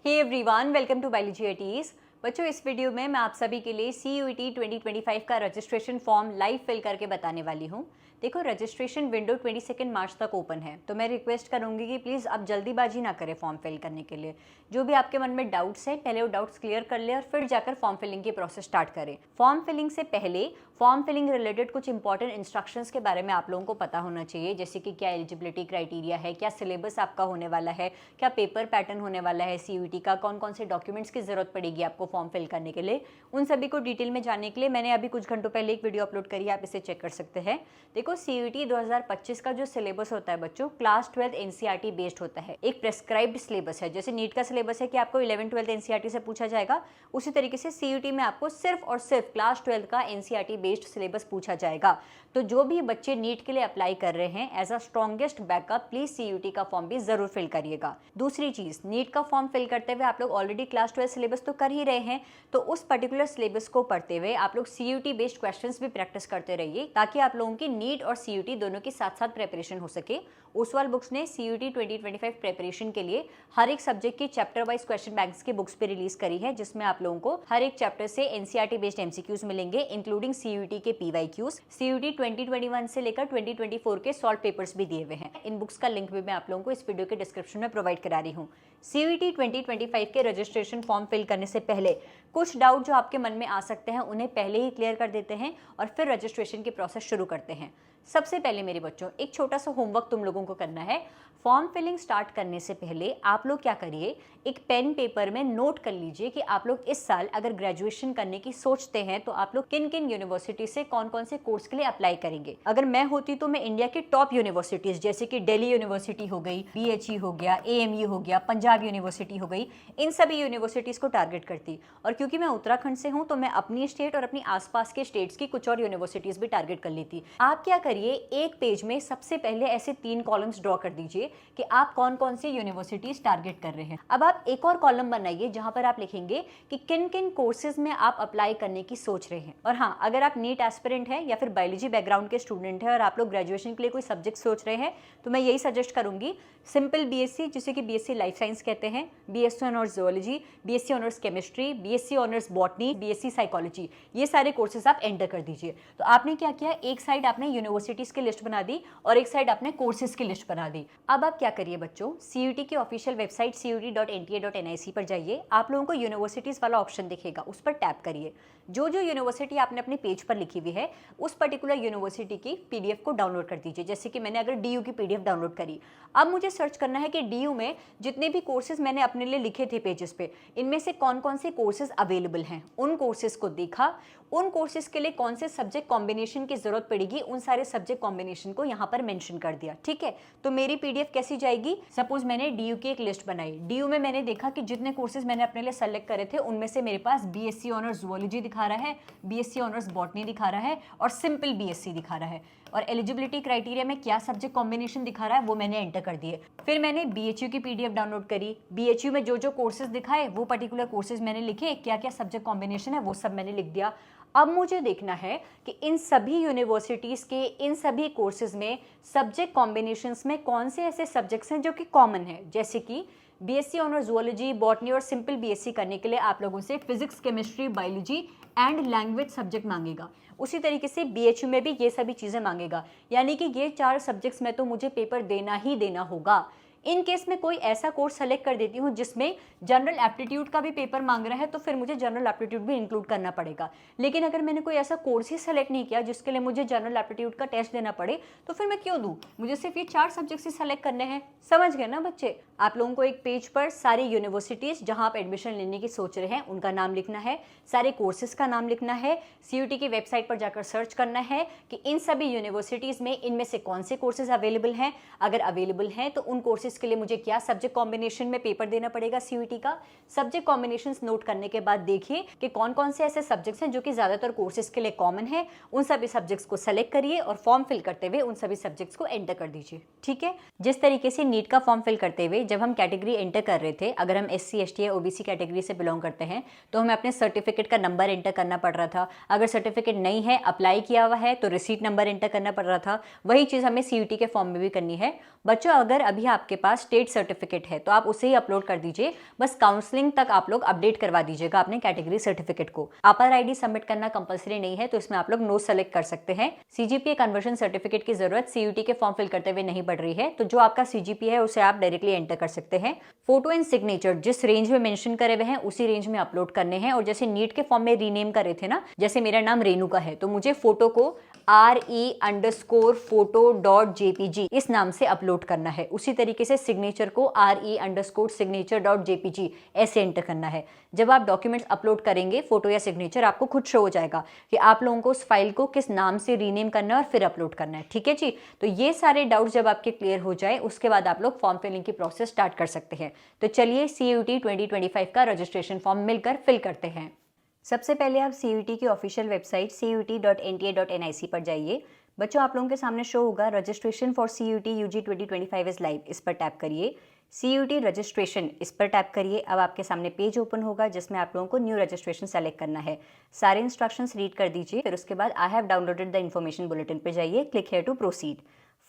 Hey everyone, welcome to biology eighties. बच्चों, इस video में मैं आप सभी के लिए CUET 2025 का रजिस्ट्रेशन फॉर्म लाइव फिल करके बताने वाली हूँ। देखो, रजिस्ट्रेशन विंडो 22 मार्च तक ओपन है, तो मैं रिक्वेस्ट करूँगी कि प्लीज़ आप जल्दीबाजी ना करें फॉर्म फिल करने के लिए। जो भी आपके मन में डाउट्स हैं, पहले वो डाउट्स क्लियर कर ले और फिर जाकर फॉर्म फिलिंग की प्रोसेस स्टार्ट करें। फॉर्म फिलिंग से पहले फॉर्म फिलिंग रिलेटेड कुछ इंपॉर्टेंट इंस्ट्रक्शंस के बारे में आप लोगों को पता होना चाहिए, जैसे कि क्या एलिजिबिलिटी क्राइटेरिया है, क्या सिलेबस आपका होने वाला है, क्या पेपर पैटर्न होने वाला है CUET का, कौन कौन से डॉक्यूमेंट्स की ज़रूरत पड़ेगी आपको फॉर्म फिल करने के लिए। उन सभी को डिटेल में जानने के लिए मैंने अभी कुछ घंटों पहले एक वीडियो अपलोड करी है, आप इसे चेक कर सकते हैं। देखो, CUET 2025 का जो सिलेबस होता है बच्चों, क्लास 12 NCERT बेस्ड होता है। एक प्रेस्क्राइब्ड सिलेबस है, जैसे नीट का सिलेबस है कि आपको 11-12 NCERT से पूछा जाएगा, उसी तरीके से CUET में आपको सिर्फ और सिर्फ क्लास 12 का NCERT बेस्ड सिलेबस पूछा जाएगा। तो जो भी बच्चे नीट के लिए अप्लाई कर रहे हैं, as a strongest backup please CUET का फॉर्म भी जरूर फिल करिएगा। दूसरी चीज, नीट का फॉर्म फिल करते हुए आप लोग ऑलरेडी क्लास 12 सिलेबस तो कर ही रहे हैं, तो उस पर्टिकुलर सिलेबस को पढ़ते हुए आप लोग CUET बेस्ड क्वेश्चंस भी प्रैक्टिस करते रहिए, ताकि आप लोगों की नीट और CUET दोनों की साथ साथ प्रिपरेशन हो सके। ओसवाल बुक्स ने CUET 2025 प्रिपरेशन के लिए हर एक सब्जेक्ट की चैप्टर वाइज क्वेश्चन बैंक्स की बुक्स भी रिलीज करी है, जिसमें आप लोगों को हर एक चैप्टर से NCERT बेस्ड MCQs मिलेंगे, इंक्लूडिंग CUET के PYQs। CUET 2021 से लेकर 2024 के सॉल्व पेपर्स भी दिए हुए हैं। इन बुक्स का लिंक भी मैं आप लोगों को इस वीडियो के डिस्क्रिप्शन में प्रोवाइड करा रही हूँ। CUET 2025 के रजिस्ट्रेशन फॉर्म फिल करने से पहले कुछ डाउट जो आपके मन में आ सकते हैं, उन्हें पहले ही क्लियर कर देते हैं और फिर रजिस्ट्रेशन की प्रोसेस शुरू करते हैं। सबसे पहले मेरे बच्चों, एक छोटा सा होमवर्क तुम लोगों को करना है। फॉर्म फिलिंग स्टार्ट करने से पहले आप लोग क्या करिए, एक पेन पेपर में नोट कर लीजिए कि आप लोग इस साल अगर ग्रेजुएशन करने की सोचते हैं तो आप लोग किन किन यूनिवर्सिटी से कौन कौन से कोर्स के लिए अप्लाई करेंगे। अगर मैं होती तो मैं इंडिया की टॉप यूनिवर्सिटीज जैसे कि दिल्ली यूनिवर्सिटी हो गई, BHE हो गया, AMU हो गया, पंजाब यूनिवर्सिटी हो गई, इन सभी यूनिवर्सिटीज को टारगेट करती। और क्योंकि मैं उत्तराखंड से हूँ, तो मैं अपनी स्टेट और अपनी आसपास के स्टेट्स की कुछ और यूनिवर्सिटीज भी टारगेट कर लेती। आप क्या करिए, एक पेज में सबसे पहले ऐसे 3 कॉलम्स ड्रॉ कर दीजिए कि आप कौन कौन सी यूनिवर्सिटीज टारगेट कर रहे हैं। अब आप एक और कॉलम बनाइए जहां पर आप लिखेंगे कि किन किन कोर्सेज में आप अप्लाई करने की सोच रहे हैं। और हाँ, अगर आप नीट एस्पिरेंट हैं या फिर बायोलॉजी बैकग्राउंड के स्टूडेंट हैं और आप लोग ग्रेजुएशन के लिए कोई सब्जेक्ट सोच रहे हैं, तो मैं यही सजेस्ट करूंगी, सिंपल BSc, जिसे कि BSc लाइफ साइंस कहते हैं, BSc honours zoology, BSc honours chemistry, BSc honours botany, BSc psychology, ये सारे कोर्सेज आप एंटर कर दीजिए। तो आपने क्या किया, एक साइड आपने यूनिवर्सिटीज की लिस्ट बना दी और एक साइड आपने कोर्सेज की लिस्ट बना दी। अब आप क्या करिए बच्चों, CUET की ऑफिशियल वेबसाइट CUET.NTA.NIC पर जाइए। आप लोगों को यूनिवर्सिटीज वाला ऑप्शन दिखेगा, उस पर टैप करिए। जो जो यूनिवर्सिटी आपने अपने पेज पर लिखी हुई है, उस पर्टिकुलर यूनिवर्सिटी की PDF को डाउनलोड कर दीजिए। जैसे कि मैंने अगर DU की PDF डाउनलोड करी, अब मुझे सर्च करना है कि DU में जितने भी कोर्सेज मैंने अपने लिए लिखे थे पेजेस पे, इनमें से कौन कौन से कोर्सेज अवेलेबल हैं। उन कोर्सेज को देखा, उन कोर्सेज के लिए कौन से सब्जेक्ट कॉम्बिनेशन की जरूरत पड़ेगी, उन सारे सब्जेक्ट कॉम्बिनेशन को यहाँ पर मेंशन कर दिया। ठीक है, तो मेरी PDF कैसी जाएगी, सपोज मैंने DU की एक लिस्ट बनाई। DU में मैंने देखा कि जितने कोर्सेज मैंने अपने लिए सेलेक्ट करे थे, उनमें से मेरे पास BSc ऑनर्स जूलॉजी दिखा रहा है, BSc ऑनर्स बॉटनी दिखा रहा है और सिंपल BSc दिखा रहा है। और एलिजिबिलिटी क्राइटेरिया में क्या सब्जेक्ट कॉम्बिनेशन दिखा रहा है वो मैंने एंटर कर दिए। फिर मैंने BHU की PDF डाउनलोड करी। BHU में जो जो कोर्सेज दिखाए वो पर्टिकुलर कोर्सेज मैंने लिखे, क्या क्या सब्जेक्ट कॉम्बिनेशन है वो सब मैंने लिख दिया। अब मुझे देखना है कि इन सभी यूनिवर्सिटीज़ के इन सभी कोर्सेज में सब्जेक्ट कॉम्बिनेशंस में कौन से ऐसे सब्जेक्ट्स हैं जो कि कॉमन है। जैसे कि BSc ऑनर्स जूलॉजी, बॉटनी और सिंपल BSc करने के लिए आप लोगों से physics, chemistry, biology and language subject मांगेगा। उसी तरीके से BHU में भी ये सभी चीज़ें मांगेगा, यानी कि ये 4 सब्जेक्ट्स में तो मुझे पेपर देना ही देना होगा। इन केस में कोई ऐसा कोर्स सेलेक्ट कर देती हूँ जिसमें जनरल एप्टीट्यूड का भी पेपर मांग रहा है, तो फिर मुझे जनरल एप्टीट्यूड भी इंक्लूड करना पड़ेगा। लेकिन अगर मैंने कोई ऐसा कोर्स ही सेलेक्ट नहीं किया जिसके लिए मुझे जनरल एप्टीट्यूड का टेस्ट देना पड़े, तो फिर मैं क्यों दूँ, मुझे सिर्फ ये 4 सब्जेक्ट्स ही सेलेक्ट करने हैं। समझ गए ना बच्चे। आप लोगों को एक पेज पर सारी यूनिवर्सिटीज़ जहाँ आप एडमिशन लेने की सोच रहे हैं उनका नाम लिखना है, सारे कोर्सेज का नाम लिखना है, CUET की वेबसाइट पर जाकर सर्च करना है कि इन सभी यूनिवर्सिटीज़ में इनमें से कौन से कोर्सेज अवेलेबल हैं। अगर अवेलेबल हैं तो उन कोर्सेज के लिए मुझे क्या सब्जेक्ट कॉम्बिनेशन में पेपर देना पड़ेगा CUET का। सब्जेक्ट कॉम्बिनेशंस नोट करने के बाद देखिए कि कौन कौन से ऐसे सब्जेक्ट्स हैं जो कि ज़्यादातर कोर्सेज के लिए कॉमन है। उन सभी सब्जेक्ट्स को सेलेक्ट करिए और फॉर्म फिल करते हुए उन सभी सब्जेक्ट्स को एंटर कर दीजिए। ठीक है, जिस तरीके से नीट का फॉर्म फिल करते हुए जब हम कैटेगरी एंटर कर रहे थे, अगर हम SC, ST या OBC कैटेगरी से बिलोंग करते हैं तो हमें अपने सर्टिफिकेट का नंबर एंटर करना पड़ रहा था। अगर सर्टिफिकेट नहीं है, अप्लाई किया हुआ है, तो रिसीट नंबर एंटर करना पड़ रहा था। वही चीज़ हमें CUET के फॉर्म में भी करनी है। बच्चों, अगर अभी आपके पास स्टेट सर्टिफिकेट है तो आप उसे ही अपलोड कर दीजिए। बस काउंसलिंग तक आप लोग अपडेट करवा दीजिएगा अपने कैटेगरी सर्टिफिकेट को। अपर आईडी सबमिट करना कंपलसरी नहीं है, तो इसमें आप लोग नो सेलेक्ट कर सकते हैं। सीजीपीए कन्वर्जन सर्टिफिकेट की जरूरत सीयूटी के फॉर्म फिल करते हुए नहीं पड़ रही है, तो जो आपका सीजीपीए है उसे आप डायरेक्टली एंटर कर सकते हैं। फोटो एंड सिग्नेचर जिस रेंज में मेंशन करे हुए हैं उसी रेंज में अपलोड करने हैं। और जैसे नीट के फॉर्म में रीनेम करे थे ना, जैसे मेरा नाम रेणुका है तो मुझे फोटो को re_photo.jpg इस नाम से अपलोड करना है। उसी तरीके से सिग्नेचर को re_signature.jpg ऐसे एंटर करना है। जब आप डॉक्यूमेंट्स अपलोड करेंगे फोटो या सिग्नेचर, आपको खुद शो हो जाएगा कि आप लोगों को उस फाइल को किस नाम से रीनेम करना है और फिर अपलोड करना है। ठीक है जी, तो ये सारे डाउट्स जब आपके क्लियर हो जाए उसके बाद आप लोग फॉर्म फिलिंग की प्रोसेस स्टार्ट कर सकते हैं। तो चलिए CUET 2025 का रजिस्ट्रेशन फॉर्म मिलकर फिल करते हैं। सबसे पहले आप CUET की ऑफिशियल वेबसाइट cuet.nta.nic पर जाइए। बच्चों, आप लोगों के सामने शो होगा registration for CUET UG 2025 is live, इस पर टैप करिए। CUET रजिस्ट्रेशन इस पर टैप करिए। अब आपके सामने पेज ओपन होगा जिसमें आप लोगों को न्यू रजिस्ट्रेशन सेलेक्ट करना है। सारे इंस्ट्रक्शंस रीड कर दीजिए, फिर उसके बाद I have downloaded the information bulletin पे जाइए, click here to proceed.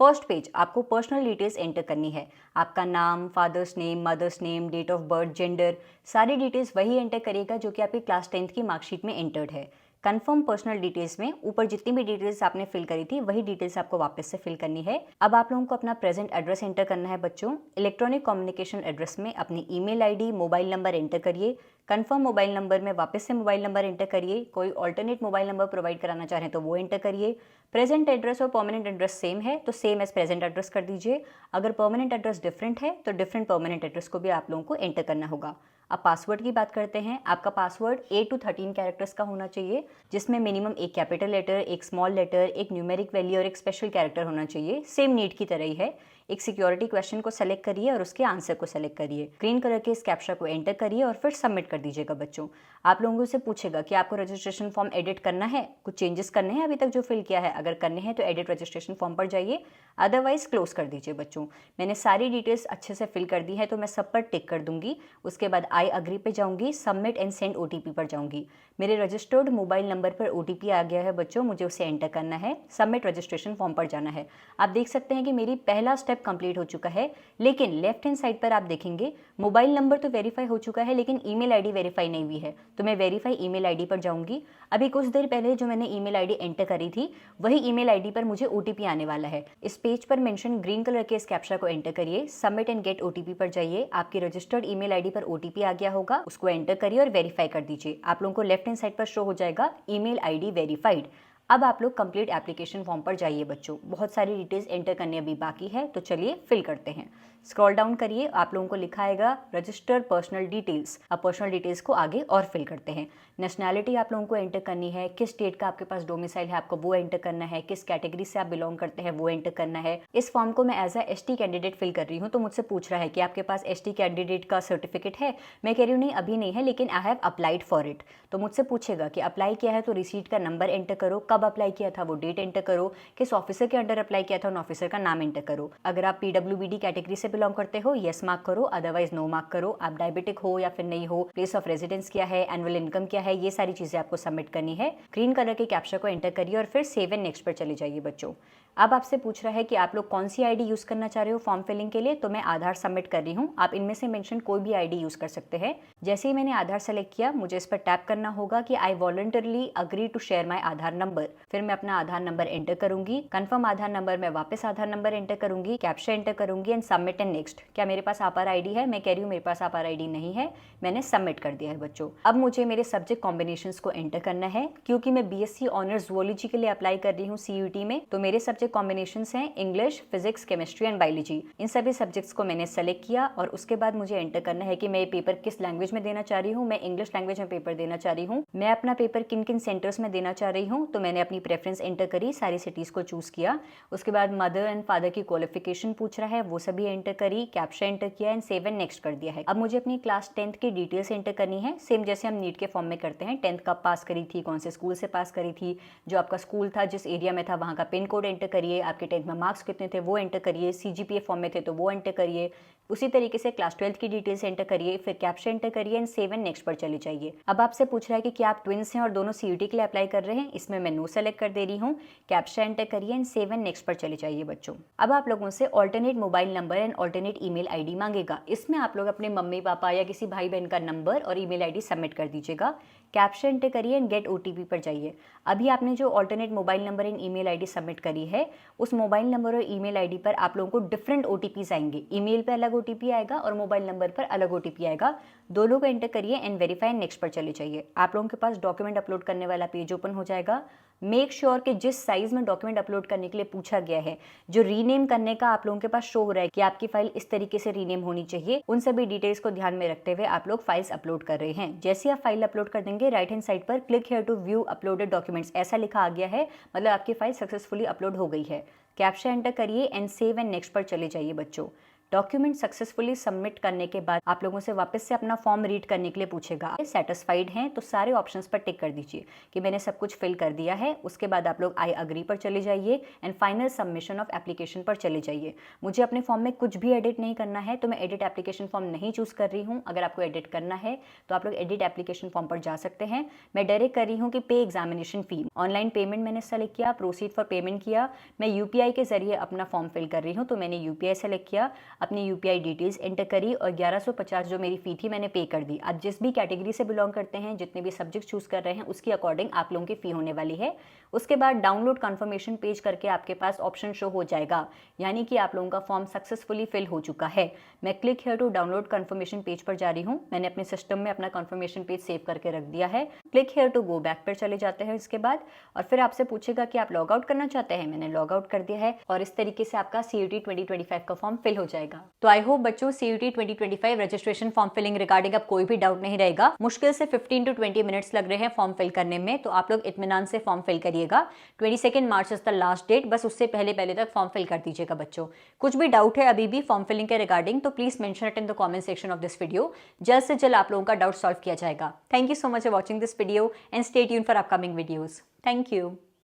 First page आपको पर्सनल डिटेल्स एंटर करनी है। आपका नाम, father's name, mother's name, date of birth, gender, सारी डिटेल्स वही एंटर करिएगा जो कि आपकी क्लास 10th की मार्कशीट में एंटर्ड है। कंफर्म पर्सनल डिटेल्स में ऊपर जितनी भी डिटेल्स आपने फिल करी थी वही डिटेल्स आपको वापस से फिल करनी है। अब आप लोगों को अपना प्रेजेंट एड्रेस एंटर करना है बच्चों। इलेक्ट्रॉनिक कम्युनिकेशन एड्रेस में अपनी email ID, mobile number enter करिए। कंफर्म मोबाइल नंबर में वापस से मोबाइल नंबर एंटर करिए। कोई ऑल्टरनेट मोबाइल नंबर प्रोवाइड कराना चाह रहे हैं तो वो एंटर करिए। प्रेजेंट एड्रेस और परमानेंट एड्रेस सेम है तो सेम एज प्रेजेंट एड्रेस कर दीजिए। अगर परमानेंट एड्रेस डिफरेंट है तो डिफरेंट परमानेंट एड्रेस को भी आप लोगों को एंटर करना होगा। अब पासवर्ड की बात करते हैं। आपका पासवर्ड 8 to 13 कैरेक्टर्स का होना चाहिए, जिसमें मिनिमम एक कैपिटल लेटर, एक स्मॉल लेटर, एक न्यूमेरिक वैल्यू और एक स्पेशल कैरेक्टर होना चाहिए। सेम नीट की तरह ही है। एक सिक्योरिटी क्वेश्चन को सेलेक्ट करिए और उसके आंसर को सेलेक्ट करिए। ग्रीन कलर के इस कैप्चा को एंटर करिए और फिर सबमिट कर दीजिएगा बच्चों। आप लोगों से पूछेगा कि आपको रजिस्ट्रेशन फॉर्म एडिट करना है, कुछ चेंजेस करने हैं अभी तक जो फिल किया है। अगर करने हैं तो एडिट रजिस्ट्रेशन फॉर्म पर जाइए, अदरवाइज क्लोज कर दीजिए बच्चों। मैंने सारी डिटेल्स अच्छे से फिल कर दी है तो मैं सब पर टिक कर दूंगी। उसके बाद आई अग्री पे जाऊंगी, सबमिट एंड सेंड OTP पर जाऊंगी। मेरे रजिस्टर्ड मोबाइल नंबर पर OTP आ गया है बच्चों, मुझे उसे एंटर करना है। सबमिट रजिस्ट्रेशन फॉर्म पर जाना है। आप देख सकते हैं कि मेरी पहला स्टेप कंप्लीट हो चुका है, लेकिन लेफ्ट हैंड साइड पर आप देखेंगे मोबाइल नंबर तो वेरीफाई हो चुका है लेकिन ईमेल आईडी वेरीफाई नहीं हुई है। तो मैं वेरीफाई ईमेल आईडी पर जाऊंगी। अभी कुछ देर पहले जो मैंने ईमेल आईडी एंटर करी थी वही ईमेल आईडी पर मुझे OTP आने वाला है। इस पेज पर मेंशन ग्रीन कलर के इस कैप्चा को एंटर करिए, सबमिट एंड गेट OTP पर जाइए। आपकी रजिस्टर्ड ईमेल आईडी पर OTP आ गया होगा, उसको एंटर करिए और वेरीफाई कर दीजिए। आप लोगों को लेफ्ट हैंड साइड पर शो हो जाएगा ईमेल आईडी वेरीफाइड। अब आप लोग कंप्लीट एप्लीकेशन फॉर्म पर जाइए बच्चों। बहुत सारी डिटेल्स एंटर करनी अभी बाकी है तो चलिए फिल करते हैं। स्क्रॉल डाउन करिए, आप लोगों को लिखा आएगा रजिस्टर पर्सनल डिटेल्स। अब पर्सनल डिटेल्स को आगे और फिल करते हैं। नेशनैलिटी आप लोगों को एंटर करनी है, किस स्टेट का आपके पास डोमिसाइल है आपको वो एंटर करना है, किस कैटेगरी से आप बिलोंग करते हैं वो एंटर करना है। इस फॉर्म को मैं as a ST candidate fill कर रही हूँ तो मुझसे पूछ रहा है कि आपके पास ST कैंडिडेट का सर्टिफिकेट है। मैं कह रही हूँ नहीं अभी नहीं है, लेकिन I have applied for it. तो मुझसे पूछेगा कि अप्लाई किया है तो रिसीट का नंबर एंटर करो, कब अप्लाई किया था वो डेट एंटर करो, किस ऑफिसर के अंडर अप्लाई किया था उन ऑफिसर का नाम एंटर करो। अगर आप PWBD कैटेगरी से बिलोंग करते हो यस मार्क करो, अदरवाइज नो मार्क करो। आप डायबिटिक हो या फिर नहीं हो, प्लेस ऑफ रेजिडेंस क्या है, एनुअल इनकम क्या है, ये सारी चीजें आपको सबमिट करनी है। ग्रीन कलर के कैप्चा को एंटर करिए और फिर सेव एंड नेक्स्ट पर चले जाइए बच्चों। अब आपसे पूछ रहा है कि आप लोग कौन सी आईडी यूज करना चाह रहे हो फॉर्म फिलिंग के लिए, तो मैं आधार सबमिट कर रही हूँ। आप इनमें से मेंशन कोई भी आईडी यूज कर सकते हैं। जैसे ही मैंने आधार सेलेक्ट किया मुझे इस पर टैप करना होगा कि I voluntarily agree to share my Aadhaar number. फिर मैं अपना आधार नंबर एंटर करूंगी। कंफर्म आधार नंबर में वापस आधार नंबर एंटर करूंगी, कैप्चा एंटर करूंगी एंड सबमिट एंड नेक्स्ट। क्या मेरे पास आपार आईडी है? मैं कह रही हूँ मेरे पास आपार आईडी नहीं है, मैंने सबमिट कर दिया है बच्चों। अब मुझे मेरे सब्जेक्ट कॉम्बिनेशंस को एंटर करना है। क्योंकि मैं BSc ऑनर्स जूलॉजी के लिए अप्लाई कर रही हूँ CUET में, तो मेरे सब्जेक्ट कॉम्बिनेशंस हैं English, physics, chemistry and biology. इन सभी सब्जेक्ट्स को मैंने सेलेक्ट किया और उसके बाद मुझे एंटर करना है कि मैं ये पेपर किस लैंग्वेज में देना चाह रही हूँ। मैं इंग्लिश लैंग्वेज में पेपर देना चाह रही हूँ। मैं अपना पेपर किन किन सेंटर्स में देना चाह रही हूँ, तो मैंने अपनी प्रेफरेंस एंटर करी, सारी सिटीज को चूज किया। उसके बाद मदर एंड फादर की क्वालिफिकेशन पूछ रहा है, वो सभी एंटर करी, कैप्चा एंटर किया एंड सेव एंड नेक्स्ट कर दिया है। अब मुझे अपनी क्लास 10th की डिटेल्स एंटर करनी है, सेम जैसे हम नीट के फॉर्म में करते हैं। 10th कब पास करी थी, कौन से स्कूल से पास करी थी, जो आपका स्कूल था जिस एरिया में था वहाँ का पिन कोड एंटर करिए, आपके 10th में मार्क्स कितने थे वो एंटर करिए, CGPA फॉर्म में थे तो वो एंटर करिए। उसी तरीके से क्लास 12th की डिटेल्स एंटर करिए, फिर कैप्चा एंटर करिए एंड सेव एंड नेक्स्ट पर चले जाइए। अब आपसे पूछ रहा है कि क्या आप ट्विंस हैं और दोनों CUET के लिए अप्लाई कर रहे हैं, इसमें मैं नो सेलेक्ट कर दे रही हूँ। कैप्चा एंटर करिए एंड सेव एंड नेक्स्ट पर चले जाइए बच्चों। अब आप लोगों से alternate mobile number and alternate email ID मांगेगा। इसमें आप लोग अपने मम्मी पापा या किसी भाई बहन का नंबर और ईमेल आईडी सबमिट कर दीजिएगा। कैप्शन एंटर करिए एंड गेट ओटीपी पर जाइए। अभी आपने जो alternate mobile number and email ID submit करी है, उस मोबाइल नंबर और ईमेल आईडी पर आप लोगों को डिफरेंट ओटीपीज आएंगे। ईमेल पे अलग ओटीपी आएगा और मोबाइल नंबर पर अलग ओटीपी आएगा। दोनों को एंटर करिए एंड वेरीफाई नेक्स्ट पर चले जाइए। आप लोगों के पास डॉक्यूमेंट अपलोड करने वाला पेज ओपन हो जाएगा। मेक श्योर कि जिस साइज में डॉक्यूमेंट अपलोड करने के लिए पूछा गया है, जो रीनेम करने का आप लोगों के पास शो हो रहा है कि आपकी फाइल इस तरीके से रीनेम होनी चाहिए, उन सभी डिटेल्स को ध्यान में रखते हुए आप लोग फाइल्स अपलोड कर रहे हैं। जैसे ही आप फाइल अपलोड कर देंगे, राइट हैंड साइड पर click here to view uploaded documents ऐसा लिखा आ गया है, मतलब आपकी फाइल सक्सेसफुली अपलोड हो गई है। कैप्शन एंटर करिए एंड सेव एंड नेक्स्ट पर चले जाइए बच्चों। डॉक्यूमेंट सक्सेसफुली सबमिट करने के बाद आप लोगों से वापस से अपना फॉर्म रीड करने के लिए पूछेगा। सेटिस्फाइड हैं तो सारे ऑप्शंस पर टिक कर दीजिए कि मैंने सब कुछ फिल कर दिया है। उसके बाद आप लोग आई अग्री पर चले जाइए and final submission of application पर चले जाइए। मुझे अपने फॉर्म में कुछ भी एडिट नहीं करना है तो मैं एडिट एप्लीकेशन फॉर्म नहीं चूज कर रही हूँ। अगर आपको एडिट करना है तो आप लोग एडिट एप्लीकेशन फॉर्म पर जा सकते हैं। मैं डायरेक्ट कर रही हूँ कि पे एग्जामिनेशन फी, ऑनलाइन पेमेंट मैंने सेलेक्ट किया, प्रोसीड फॉर पेमेंट किया। मैं यूपीआई के जरिए अपना फॉर्म फिल कर रही हूँ तो मैंने यूपीआई सेलेक्ट किया, अपनी यूपीआई डिटेल्स एंटर करी और 1150 जो मेरी फी थी मैंने पे कर दी। आप जिस भी कैटेगरी से बिलोंग करते हैं, जितने भी सब्जेक्ट चूज कर रहे हैं, उसके अकॉर्डिंग आप लोगों की फी होने वाली है। उसके बाद डाउनलोड कंफर्मेशन पेज करके आपके पास ऑप्शन शो हो जाएगा, यानी कि आप लोगों का फॉर्म सक्सेसफुली फिल हो चुका है। मैं click here to download confirmation page पर जा रही हूँ। मैंने अपने सिस्टम में अपना कंफर्मेशन पेज सेव करके रख दिया है। Click here to go back पर चले जाते हैं इसके बाद, और फिर आपसे पूछेगा कि आप लॉग आउट करना चाहते हैं। मैंने लॉग आउट कर दिया है और इस तरीके से आपका CUET 2025 का फॉर्म फिल हो जाएगा। तो आई होप बच्चों CUET 2025 registration form filling regarding अब कोई भी डाउट नहीं रहेगा। मुश्किल से 15 to 20 मिनट्स लग रहे हैं फॉर्म फिल करने में, तो आप लोग इत्मीनान से फॉर्म फिल करिएगा। 22 मार्च इज द लास्ट डेट, बस उससे पहले तक फॉर्म फिल कर दीजिएगा बच्चों। कुछ भी डाउट है अभी भी फॉर्म फिलिंग के रिगार्डिंग तो please mention it in the comment section of this video. जल्द से जल्द आप लोगों का डाउट सॉल्व किया जाएगा। Thank you so much for watching this video and stay tuned for upcoming videos. Thank you.